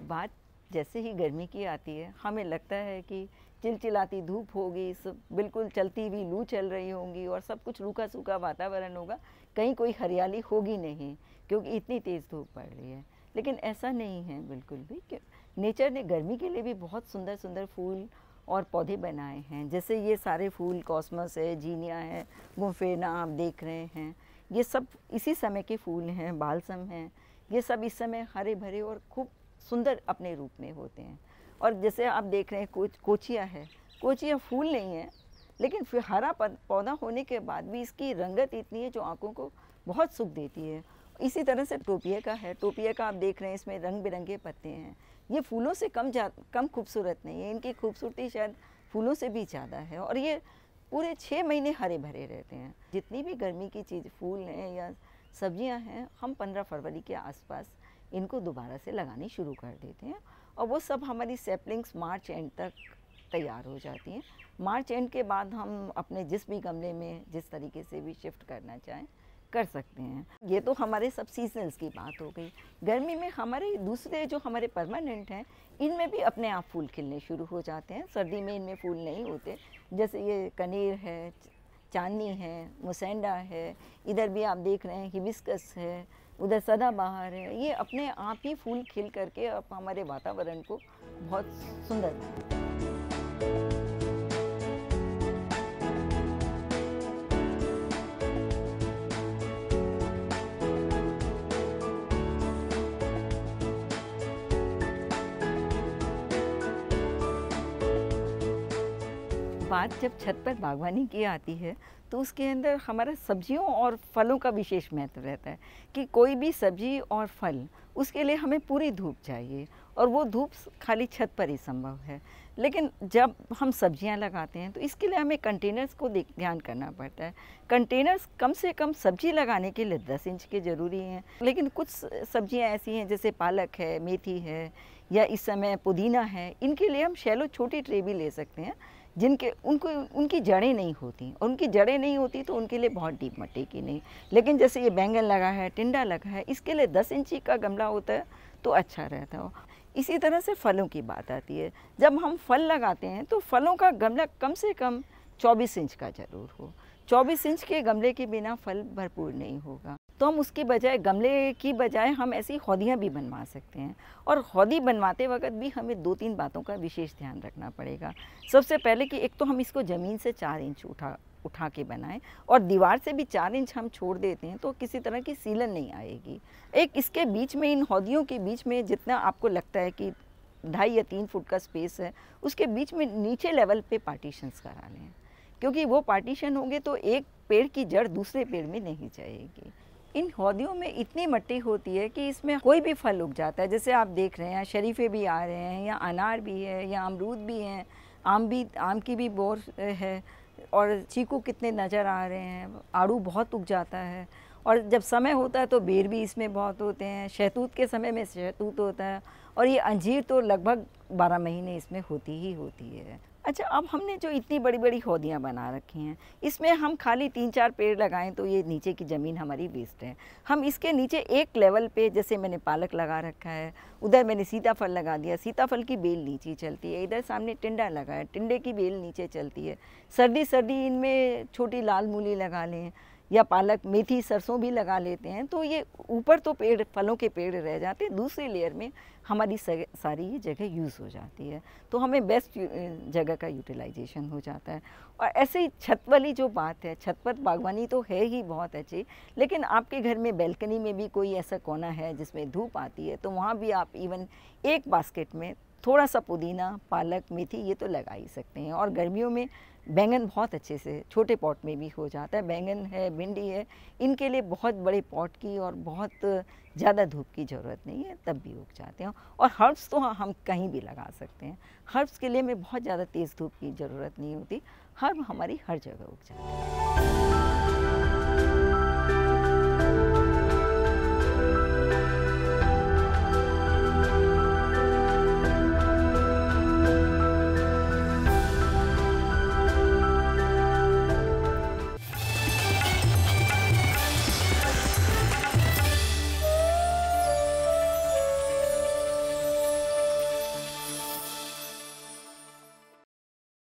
बात जैसे ही गर्मी की आती है, हमें लगता है कि चिलचिलाती धूप होगी, सब बिल्कुल चलती हुई लू चल रही होंगी और सब कुछ रूखा सूखा वातावरण होगा, कहीं कोई हरियाली होगी नहीं क्योंकि इतनी तेज़ धूप पड़ रही है। लेकिन ऐसा नहीं है बिल्कुल भी कि नेचर ने गर्मी के लिए भी बहुत सुंदर सुंदर फूल और पौधे बनाए हैं। जैसे ये सारे फूल कॉस्मस है, जीनिया है, गुम्फेना आप देख रहे हैं, ये सब इसी समय के फूल हैं। बालसम हैं, ये सब इस समय हरे भरे और खूब सुंदर अपने रूप में होते हैं। और जैसे आप देख रहे हैं कोचिया है, कोचिया फूल नहीं है लेकिन फिर हरा पौधा होने के बाद भी इसकी रंगत इतनी है जो आँखों को बहुत सुख देती है। इसी तरह से टोपिया का है, टोपिया का आप देख रहे हैं, इसमें रंग बिरंगे पत्ते हैं। ये फूलों से कम खूबसूरत नहीं है, इनकी खूबसूरती शायद फूलों से भी ज़्यादा है। और ये पूरे 6 महीने हरे भरे रहते हैं। जितनी भी गर्मी की चीज़ फूल हैं या सब्जियां हैं, हम 15 फरवरी के आसपास इनको दोबारा से लगानी शुरू कर देते हैं और वो सब हमारी सैपलिंग्स मार्च एंड तक तैयार हो जाती हैं। मार्च एंड के बाद हम अपने जिस भी गमले में जिस तरीके से भी शिफ्ट करना चाहें कर सकते हैं। ये तो हमारे सब सीजनल्स की बात हो गई। गर्मी में हमारे दूसरे जो हमारे परमानेंट हैं, इनमें भी अपने आप फूल खिलने शुरू हो जाते हैं। सर्दी में इनमें फूल नहीं होते, जैसे ये कनेर है, चांदनी है, मुसेंडा है, इधर भी आप देख रहे हैं हिबिस्कस है, उधर सदाबहार है। ये अपने आप ही फूल खिल करके अब हमारे वातावरण को बहुत सुंदर बनाते हैं। बात जब छत पर बागवानी की आती है तो उसके अंदर हमारा सब्जियों और फलों का विशेष महत्व रहता है कि कोई भी सब्जी और फल उसके लिए हमें पूरी धूप चाहिए और वो धूप खाली छत पर ही संभव है। लेकिन जब हम सब्जियां लगाते हैं तो इसके लिए हमें कंटेनर्स को ध्यान करना पड़ता है। कंटेनर्स कम से कम सब्जी लगाने के लिए 10 इंच के ज़रूरी हैं। लेकिन कुछ सब्जियां ऐसी हैं जैसे पालक है, मेथी है या इस समय पुदीना है, इनके लिए हम शैलो छोटी ट्रे भी ले सकते हैं जिनके उनकी जड़ें नहीं होती, और उनकी जड़ें नहीं होती तो उनके लिए बहुत डीप मट्टी की नहीं। लेकिन जैसे ये बैंगन लगा है, टिंडा लगा है, इसके लिए 10 इंची का गमला होता है तो अच्छा रहता हो। इसी तरह से फलों की बात आती है। जब हम फल लगाते हैं तो फलों का गमला कम से कम 24 इंच का ज़रूर हो। 24 इंच के गमले के बिना फल भरपूर नहीं होगा। तो हम उसकी बजाय, गमले की बजाय हम ऐसी हौदियाँ भी बनवा सकते हैं। और हौदी बनवाते वक्त भी हमें 2-3 बातों का विशेष ध्यान रखना पड़ेगा। सबसे पहले कि एक तो हम इसको ज़मीन से 4 इंच उठा के बनाएं, और दीवार से भी 4 इंच हम छोड़ देते हैं तो किसी तरह की सीलन नहीं आएगी। एक इसके बीच में, इन हौदियों के बीच में जितना आपको लगता है कि 2.5 या 3 फुट का स्पेस है, उसके बीच में नीचे लेवल पे पार्टीशंस करा लें, क्योंकि वो पार्टीशन होंगे तो एक पेड़ की जड़ दूसरे पेड़ में नहीं जाएगी। इन हौदियों में इतनी मिट्टी होती है कि इसमें कोई भी फल उग जाता है। जैसे आप देख रहे हैं शरीफे भी आ रहे हैं, या अनार भी है, या अमरूद भी हैं, आम की भी बोर है, और चीकू कितने नज़र आ रहे हैं। आड़ू बहुत उग जाता है, और जब समय होता है तो बेर भी इसमें बहुत होते हैं। शहतूत के समय में शहतूत होता है, और ये अंजीर तो लगभग 12 महीने इसमें होती ही होती है। अच्छा, अब हमने जो इतनी बड़ी बड़ी हौदियाँ बना रखी हैं, इसमें हम खाली 3-4 पेड़ लगाएं तो ये नीचे की ज़मीन हमारी वेस्ट है। हम इसके नीचे एक लेवल पे, जैसे मैंने पालक लगा रखा है, उधर मैंने सीताफल लगा दिया, सीताफल की बेल नीचे चलती है, इधर सामने टिंडा लगा है, टिंडे की बेल नीचे चलती है। सर्दी इनमें छोटी लाल मूली लगा लें, या पालक, मेथी, सरसों भी लगा लेते हैं, तो ये ऊपर तो पेड़, फलों के पेड़ रह जाते हैं, दूसरी लेयर में हमारी सारी ये जगह यूज़ हो जाती है, तो हमें बेस्ट जगह का यूटिलाइजेशन हो जाता है। और ऐसे ही छत वाली जो बात है, छत पर बागवानी तो है ही बहुत अच्छी, लेकिन आपके घर में बैल्कनी में भी कोई ऐसा कोना है जिसमें धूप आती है, तो वहाँ भी आप इवन एक बास्केट में थोड़ा सा पुदीना, पालक, मेथी ये तो लगा ही सकते हैं। और गर्मियों में बैंगन बहुत अच्छे से छोटे पॉट में भी हो जाता है। बैंगन है, भिंडी है, इनके लिए बहुत बड़े पॉट की और बहुत ज़्यादा धूप की ज़रूरत नहीं है, तब भी उग जाते हैं। और हर्ब्स तो हम कहीं भी लगा सकते हैं। हर्ब्स के लिए में बहुत ज़्यादा तेज़ धूप की ज़रूरत नहीं होती, हर्ब हमारी हर जगह उग जाती है।